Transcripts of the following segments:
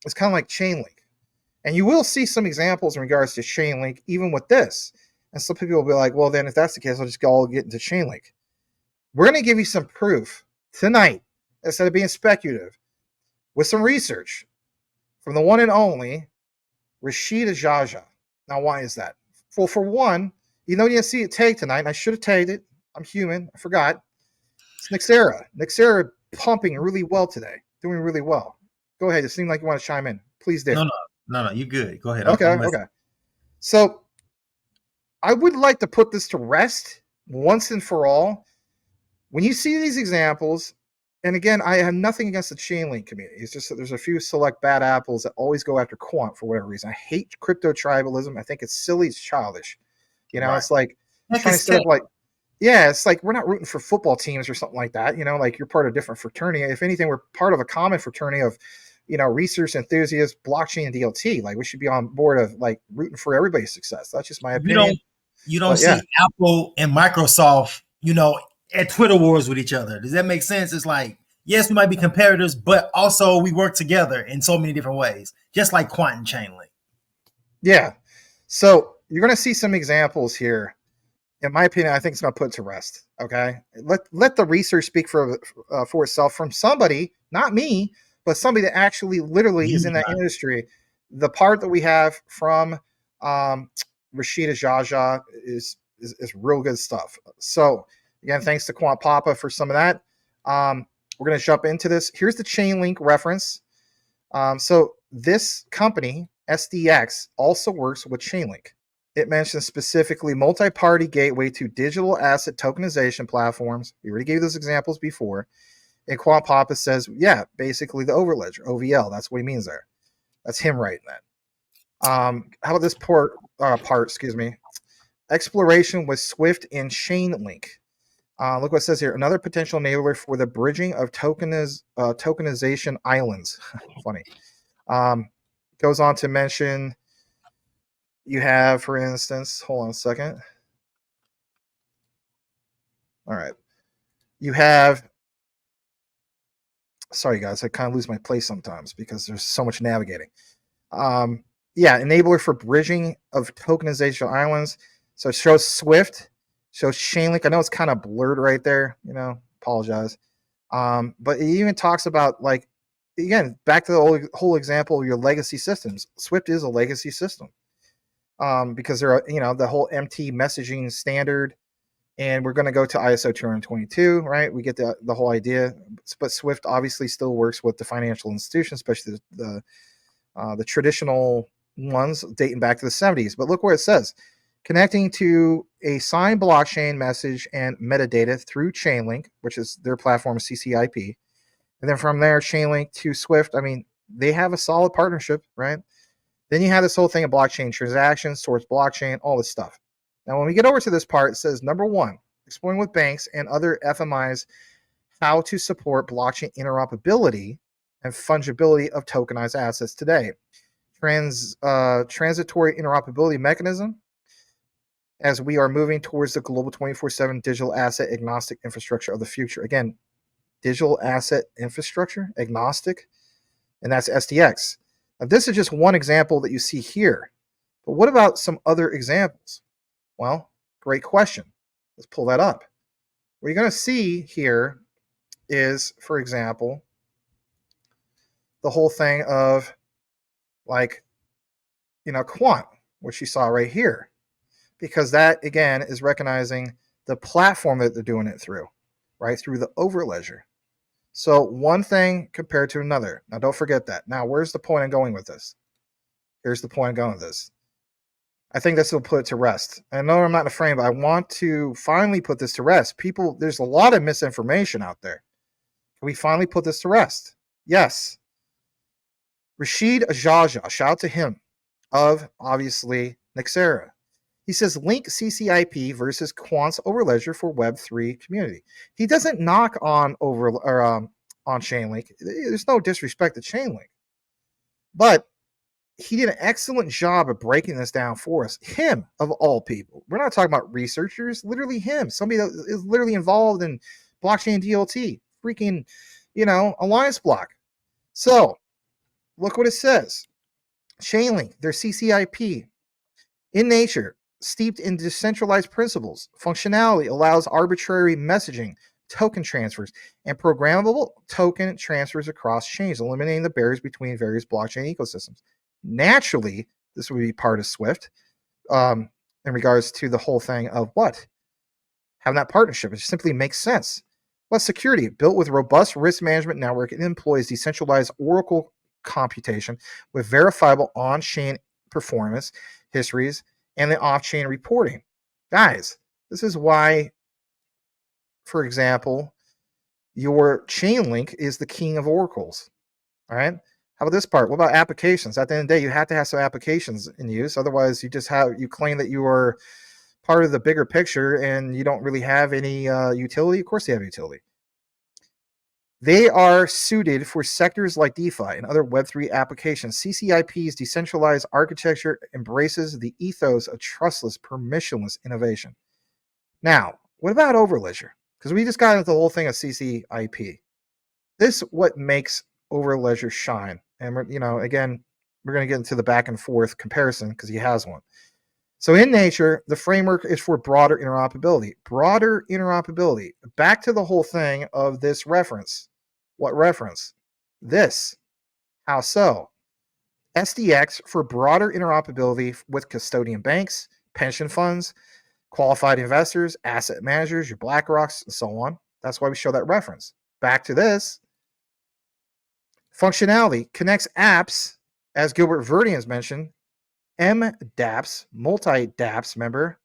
It's kind of like Chainlink. And you will see some examples in regards to Chainlink, even with this. And some people will be like, well, then if that's the case, I'll just all get into Chainlink. We're going to give you some proof tonight, instead of being speculative, with some research from the one and only Rachid Ajaja. Now, why is that? Well, for one, you didn't see it tagged tonight, and I should have tagged it. I'm human. I forgot. It's Nxra. Nxra pumping really well today. Doing really well. Go ahead. It seemed like you want to chime in. Please do. No. You good. Go ahead. Okay. So I would like to put this to rest once and for all. When you see these examples, and again, I have nothing against the Chainlink community. It's just that there's a few select bad apples that always go after Quant for whatever reason. I hate crypto tribalism. I think it's silly. It's childish. Right. It's like trying to set up like, it's like we're not rooting for football teams or something like that. Like you're part of a different fraternity. If anything, we're part of a common fraternity of, research enthusiasts, blockchain, and DLT. Like we should be on board of like rooting for everybody's success. That's just my opinion. You don't see Apple and Microsoft, at Twitter wars with each other. Does that make sense? It's like, yes, we might be competitors, but also we work together in so many different ways, just like Quant and Chainlink. Yeah. So you're going to see some examples here. In my opinion, I think it's going to put it to rest. Okay. Let the research speak for itself from somebody, not me, but somebody that actually literally is in that industry. The part that we have from Rachid Ajaja is real good stuff. So again, thanks to Quant Papa for some of that. We're going to jump into this. Here's the Chainlink reference. So this company, SDX, also works with Chainlink. It mentions specifically multi-party gateway to digital asset tokenization platforms. We already gave those examples before. And Quant Papa says, basically the Overledger, OVL. That's what he means there. That's him writing that. How about this part, exploration with Swift and Chainlink. Look what it says here. Another potential enabler for the bridging of tokenization islands. Funny. Goes on to mention you have, for instance, hold on a second. All right. You have, sorry guys, I kind of lose my place sometimes because there's so much navigating. Enabler for bridging of tokenization islands. So it shows Swift. So Chainlink, I know it's kind of blurred right there, apologize. But it even talks about, like, again, back to the whole example of your legacy systems. Swift is a legacy system because there are, the whole MT messaging standard, and we're going to go to ISO 222, right? We get the whole idea, but Swift obviously still works with the financial institutions, especially the traditional ones dating back to the 70s. But look where it says, connecting to a signed blockchain message and metadata through Chainlink, which is their platform, CCIP. And then from there, Chainlink to Swift, I mean, they have a solid partnership, right? Then you have this whole thing of blockchain transactions, source blockchain, all this stuff. Now, when we get over to this part, it says, number one, exploring with banks and other FMIs how to support blockchain interoperability and fungibility of tokenized assets today. Transitory interoperability mechanism, as we are moving towards the global 24/7 digital asset agnostic infrastructure of the future. Again, digital asset infrastructure, agnostic, and that's SDX. Now, this is just one example that you see here. But what about some other examples? Well, great question. Let's pull that up. What you're going to see here is, for example, the whole thing of, like, Quant, which you saw right here. Because that, again, is recognizing the platform that they're doing it through, right? Through the Overledger. So one thing compared to another. Now, don't forget that. Now, where's the point I'm going with this? Here's the point I'm going with this. I think this will put it to rest. I know I'm not in a frame, but I want to finally put this to rest. People, there's a lot of misinformation out there. Can we finally put this to rest? Yes. Rachid Ajaja, shout out to him, of, obviously, Nxra. He says, link CCIP versus Quant's Overledger for Web3 community. He doesn't knock on on Chainlink. There's no disrespect to Chainlink. But he did an excellent job of breaking this down for us. Him, of all people. We're not talking about researchers. Literally him. Somebody that is literally involved in blockchain DLT. Freaking, Alliance Block. So, look what it says. Chainlink, their CCIP, in nature, steeped in decentralized principles, functionality allows arbitrary messaging, token transfers, and programmable token transfers across chains, eliminating the barriers between various blockchain ecosystems. Naturally, this would be part of Swift in regards to the whole thing of what? Having that partnership. It simply makes sense. But security, built with robust risk management network, it employs decentralized Oracle computation with verifiable on-chain performance histories and the off-chain reporting. Guys, this is why, for example, your Chainlink is the king of oracles. All right. How about this part? What about applications? At the end of the day, you have to have some applications in use. Otherwise, you claim that you are part of the bigger picture and you don't really have any utility. Of course, they have utility. They are suited for sectors like DeFi and other Web3 applications. CCIP's decentralized architecture embraces the ethos of trustless, permissionless innovation. Now, what about Overledger? Because we just got into the whole thing of CCIP. This what makes Overledger shine. And again, we're going to get into the back and forth comparison because he has one. So in nature, the framework is for broader interoperability. Broader interoperability. Back to the whole thing of this reference. What reference? This. How so? SDX for broader interoperability with custodian banks, pension funds, qualified investors, asset managers, your BlackRocks, and so on. That's why we show that reference. Back to this. Functionality connects apps, as Gilbert Verdi has mentioned, MDApps, multi-DApps member,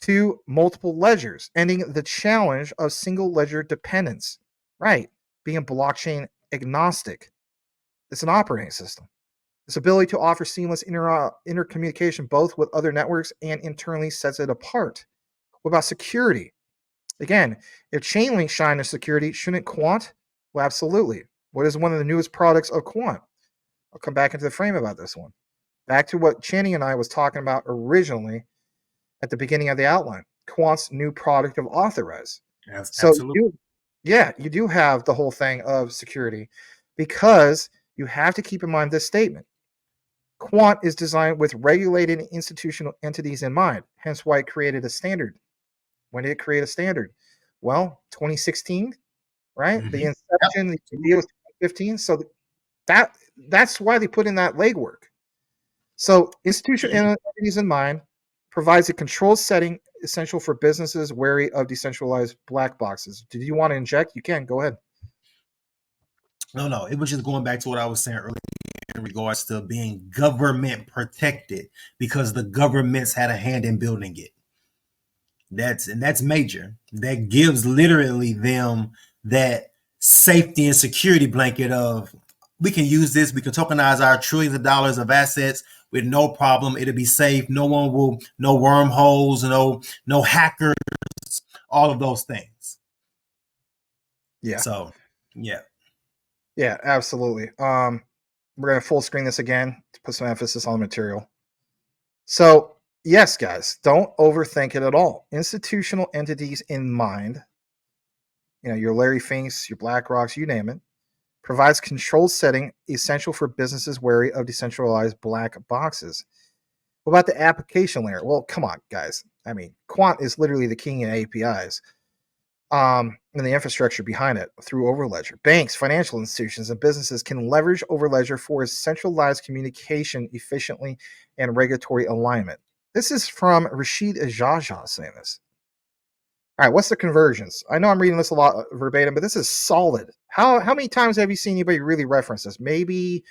to multiple ledgers, ending the challenge of single ledger dependence. Right, being blockchain agnostic. It's an operating system. This ability to offer seamless intercommunication both with other networks and internally sets it apart. What about security? Again, if Chainlink shine in security, shouldn't Quant? Well, absolutely. What is one of the newest products of Quant? I'll come back into the frame about this one. Back to what Channing and I was talking about originally at the beginning of the outline. Quant's new product of Authorize. Absolutely. You do have the whole thing of security because you have to keep in mind this statement. Quant is designed with regulated institutional entities in mind, hence why it created a standard. When did it create a standard? Well, 2016, right? The inception, the deal was 2015. So that's why they put in that legwork. So institutional entities in mind provides a control setting essential for businesses wary of decentralized black boxes. Did you want to inject? You can. Go ahead. No. It was just going back to what I was saying earlier in regards to being government protected because the governments had a hand in building it. That's major. That gives literally them that safety and security blanket of we can use this, we can tokenize our trillions of dollars of assets with no problem. It'll be safe. No one will, no wormholes, no hackers, all of those things. Yeah. So, yeah. Yeah, absolutely. We're going to full screen this again to put some emphasis on the material. So, yes, guys, don't overthink it at all. Institutional entities in mind, your Larry Finks, your BlackRocks, you name it, provides control setting essential for businesses wary of decentralized black boxes. What about the application layer? Well, come on, guys. I mean, Quant is literally the king in APIs. And the infrastructure behind it through Overledger. Banks, financial institutions, and businesses can leverage Overledger for centralized communication efficiently and regulatory alignment. This is from Rachid Ajaja saying this. All right, what's the conversions? I know I'm reading this a lot verbatim, but this is solid. How many times have you seen anybody really reference this? Maybe,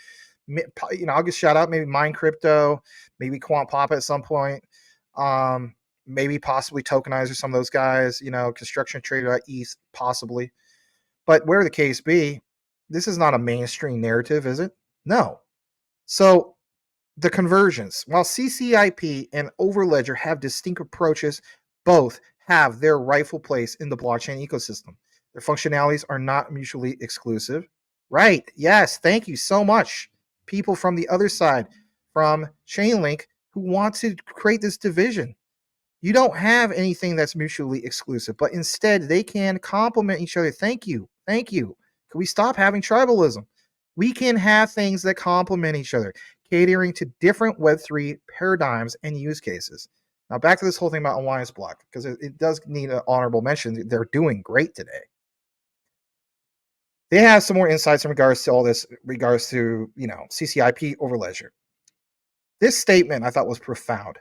I'll just shout out maybe Mine Crypto, maybe Quant Pop at some point. Maybe possibly Tokenizer, some of those guys, Construction Trader at ETH, possibly. But where the case be, this is not a mainstream narrative, is it? No. So the conversions, while CCIP and Overledger have distinct approaches, both have their rightful place in the blockchain ecosystem. Their functionalities are not mutually exclusive. Right. Yes. Thank you so much, people from the other side, from Chainlink, who want to create this division. You don't have anything that's mutually exclusive, but instead they can complement each other. Thank you. Thank you. Can we stop having tribalism? We can have things that complement each other, catering to different Web3 paradigms and use cases. Now, back to this whole thing about Alliance Block, because it does need an honorable mention. They're doing great today. They have some more insights in regards to all this, regards to, CCIP Overledger. This statement I thought was profound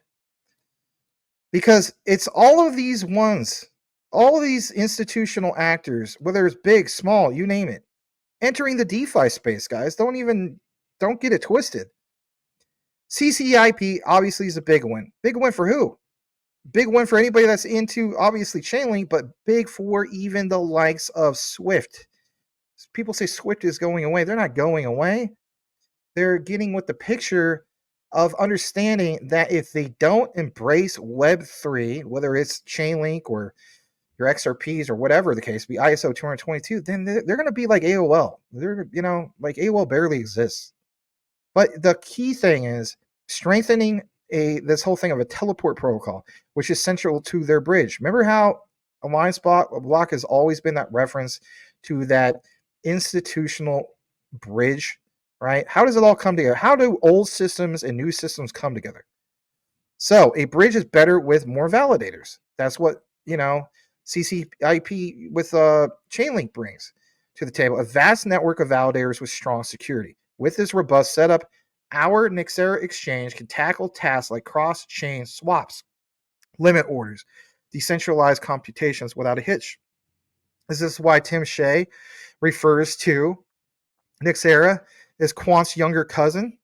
because it's all of these ones, all of these institutional actors, whether it's big, small, you name it, entering the DeFi space, guys. Don't get it twisted. CCIP obviously is a big win. Big win for who? Big win for anybody that's into obviously Chainlink, but big for even the likes of Swift. People say Swift is going away. They're not going away. They're getting with the picture of understanding that if they don't embrace Web3, whether it's Chainlink or your XRPs or whatever the case be, ISO 222, then they're going to be like AOL. They're, like AOL barely exists. But the key thing is strengthening this whole thing of a teleport protocol, which is central to their bridge. Remember how Alliance Block has always been that reference to that institutional bridge, right? How does it all come together? How do old systems and new systems come together? So a bridge is better with more validators. That's what, CCIP with Chainlink brings to the table. A vast network of validators with strong security. With this robust setup, our Nxra exchange can tackle tasks like cross-chain swaps, limit orders, decentralized computations without a hitch. This is why Tim Shea refers to Nxra as Quant's younger cousin.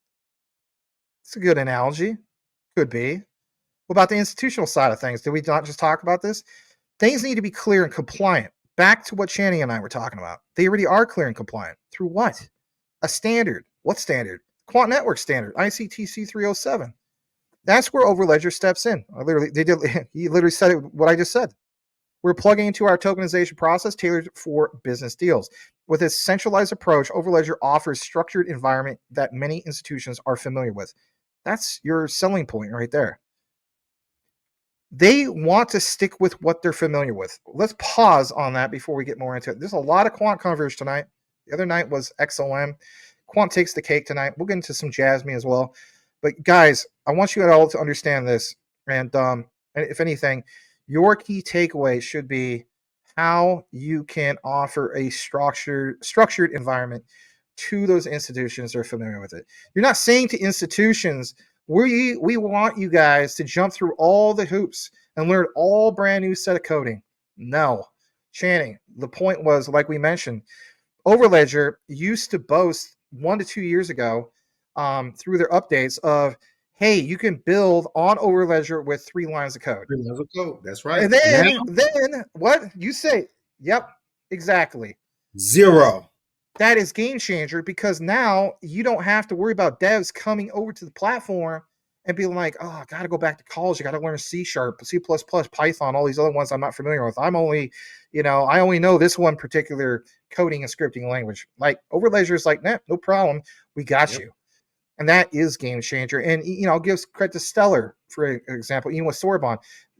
It's a good analogy. Could be. What about the institutional side of things? Did we not just talk about this? Things need to be clear and compliant. Back to what Channing and I were talking about. They already are clear and compliant. Through what? A standard. What standard? Quant Network Standard, ICTC 307. That's where Overledger steps in. He literally said it, what I just said. We're plugging into our tokenization process tailored for business deals. With its centralized approach, Overledger offers structured environment that many institutions are familiar with. That's your selling point right there. They want to stick with what they're familiar with. Let's pause on that before we get more into it. There's a lot of Quant coverage tonight. The other night was XOM. Quant takes the cake tonight. We'll get into some JASMY as well. But guys, I want you all to understand this. And if anything, your key takeaway should be how you can offer a structured environment to those institutions that are familiar with it. You're not saying to institutions, we want you guys to jump through all the hoops and learn all brand new set of coding. No. Channing, the point was, like we mentioned, Overledger used to boast 1 to 2 years ago through their updates of, hey, you can build on Overledger with 3 lines of code. 3 lines of code. That's right. And then what? You say, yep, exactly. 0. That is game changer because now you don't have to worry about devs coming over to the platform and being like, oh, I got to go back to college. I got to learn C#, C++, Python, all these other ones I'm not familiar with. I only know this one particular coding and scripting language. Like Overledger is like, nah, no problem. We got you. And that is game changer. And, I'll give credit to Stellar, for example, even with Sorbonne.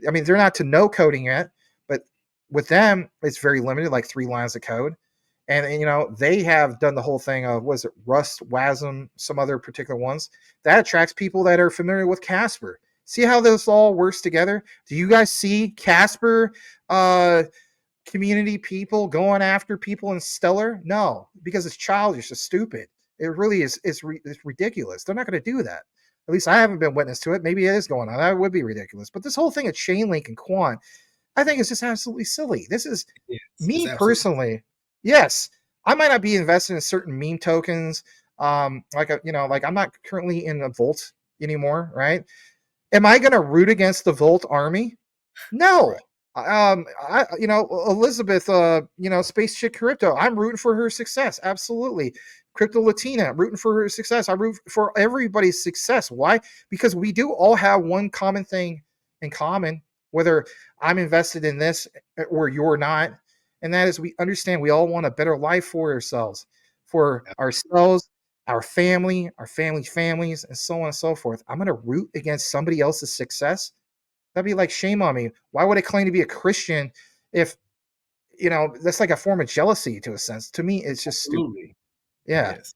I mean, they're not to no coding yet, but with them, it's very limited, like 3 lines of code. And they have done the whole thing of, was it Rust, WASM, some other particular ones that attracts people that are familiar with Casper. See how this all works together? Do you guys see Casper community people going after people in Stellar? No, because it's childish, it's stupid. It really is. It's ridiculous. They're not going to do that. At least I haven't been witness to it. Maybe it is going on. That would be ridiculous. But this whole thing of Chainlink and Quant, I think it's just absolutely silly. This is me personally. Yes, I might not be invested in certain meme tokens. Like I'm not currently in a Volt anymore, right? Am I going to root against the Volt army? No. Elizabeth, Space Chick Crypto, I'm rooting for her success. Absolutely. Crypto Latina, rooting for her success. I root for everybody's success. Why? Because we do all have one common thing in common, whether I'm invested in this or you're not. And that is, we understand we all want a better life for ourselves, our family, our families, and so on and so forth. I'm going to root against somebody else's success. That'd be like, shame on me. Why would I claim to be a Christian if, that's like a form of jealousy to a sense? To me, it's just stupid. Yeah. Yes.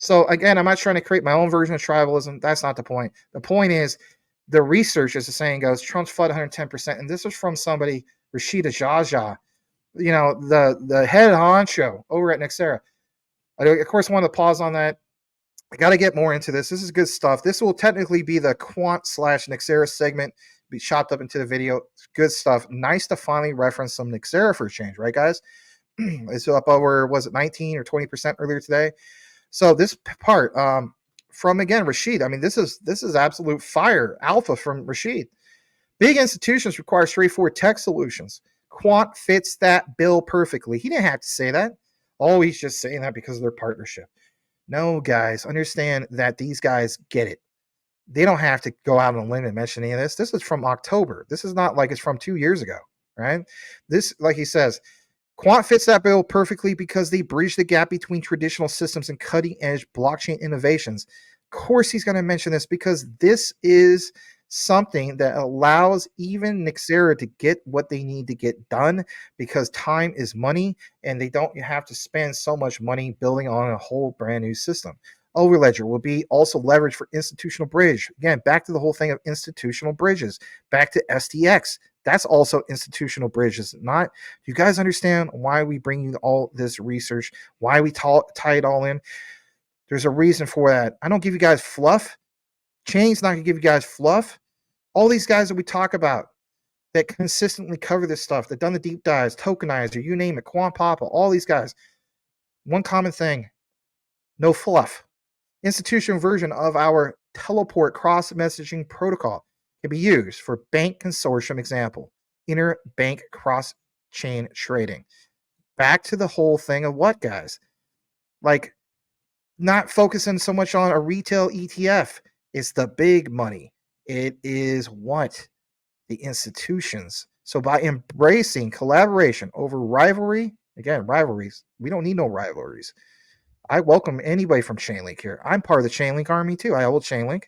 So again, I'm not trying to create my own version of tribalism. That's not the point. The point is the research, as the saying goes, Trump's FUD 110%. And this is from somebody, Rachid Ajaja, the head honcho over at Nxra. I, of course, want to pause on that. I got to get more into this. This is good stuff. This will technically be the Quant / Nxra segment, be chopped up into the video. It's good stuff. Nice to finally reference some Nxra for a change, right, guys? It's up over, was it 19 or 20% earlier today? So this part from, again, Rachid. I mean, this is absolute fire alpha from Rachid. Big institutions require straightforward tech solutions. Quant fits that bill perfectly. He didn't have to say that. Oh, he's just saying that because of their partnership. No, guys, understand that these guys get it. They don't have to go out on a limb and mention any of this. This is from October. This is not like it's from 2 years ago, right? This, like he says, Quant fits that bill perfectly because they bridge the gap between traditional systems and cutting-edge blockchain innovations. Of course, he's going to mention this because this is something that allows even Nxra to get what they need to get done, because time is money and they don't have to spend so much money building on a whole brand new system. Overledger will be also leveraged for institutional bridge. Again, back to the whole thing of institutional bridges, back to SDX. That's also institutional bridges. Not, do you guys understand why we bring you all this research, why we tie it all in? There's a reason for that. I don't give you guys fluff. Chain's not going to give you guys fluff. All these guys that we talk about that consistently cover this stuff, that done the deep dives, Tokenizer, you name it, Quant Papa, all these guys. One common thing, no fluff. Institutional version of our teleport cross-messaging protocol can be used for bank consortium example, interbank cross-chain trading. Back to the whole thing of what, guys? Like, not focusing so much on a retail ETF. It's the big money. It is what? The institutions. So by embracing collaboration over rivalry, again, rivalries, we don't need no rivalries. I welcome anybody from Chainlink here. I'm part of the Chainlink army too. I hold Chainlink.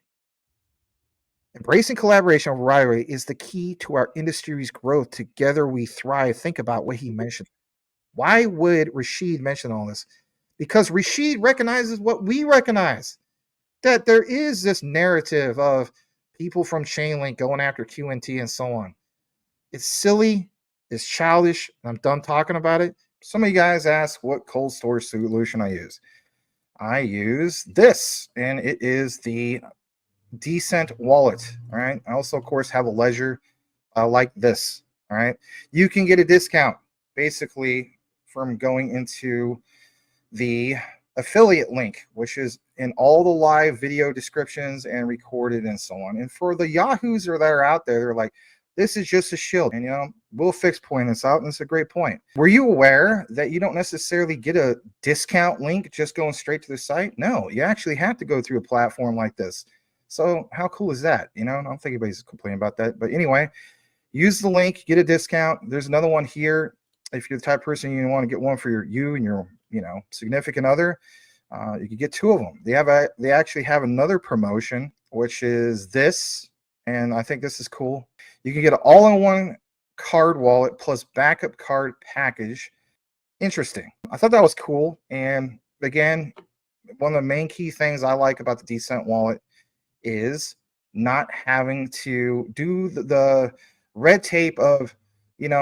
Embracing collaboration over rivalry is the key to our industry's growth. Together we thrive. Think about what he mentioned. Why would Rachid mention all this? Because Rachid recognizes what we recognize, that there is this narrative of people from Chainlink going after QNT and so on. It's silly. It's childish. I'm done talking about it. Some of you guys ask what cold storage solution I use. I use this, and it is the Decent wallet. All right. I also, of course, have a ledger like this. All right. You can get a discount basically from going into the affiliate link, which is in all the live video descriptions and recorded and so on. And for the yahoos that are out there, they're like, this is just a shield. And, we'll fix point this out. And it's a great point. Were you aware that you don't necessarily get a discount link just going straight to the site? No, you actually have to go through a platform like this. So how cool is that? I don't think anybody's complaining about that. But anyway, use the link, get a discount. There's another one here. If you're the type of person you want to get one for you and your significant other, you can get two of them. They actually have another promotion, which is this, and I think this is cool. You can get an all-in-one card wallet plus backup card package. Interesting. I thought that was cool. And again, one of the main key things I like about the Decent wallet is not having to do the red tape of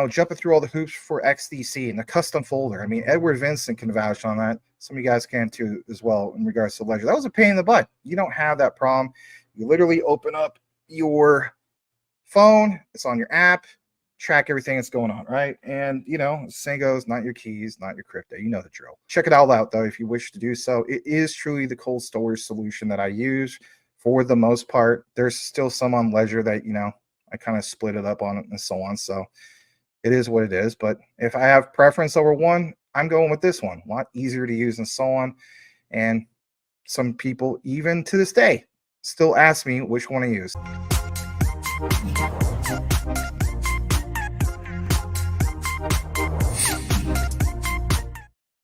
jumping through all the hoops for XDC and the custom folder. I mean, Edward Vincent can vouch on that. Some of you guys can too as well in regards to Ledger. That was a pain in the butt. You don't have that problem. You literally open up your phone, it's on your app, track everything that's going on, right? And saying goes, not your keys, not your crypto. You know the drill. Check it all out though if you wish to do so. It is truly the cold storage solution that I use for the most part. There's still some on Ledger that I kind of split it up on it and so on. So it is what it is. But if I have preference over one, I'm going with this one. A lot easier to use and so on. And some people, even to this day, still ask me which one I use.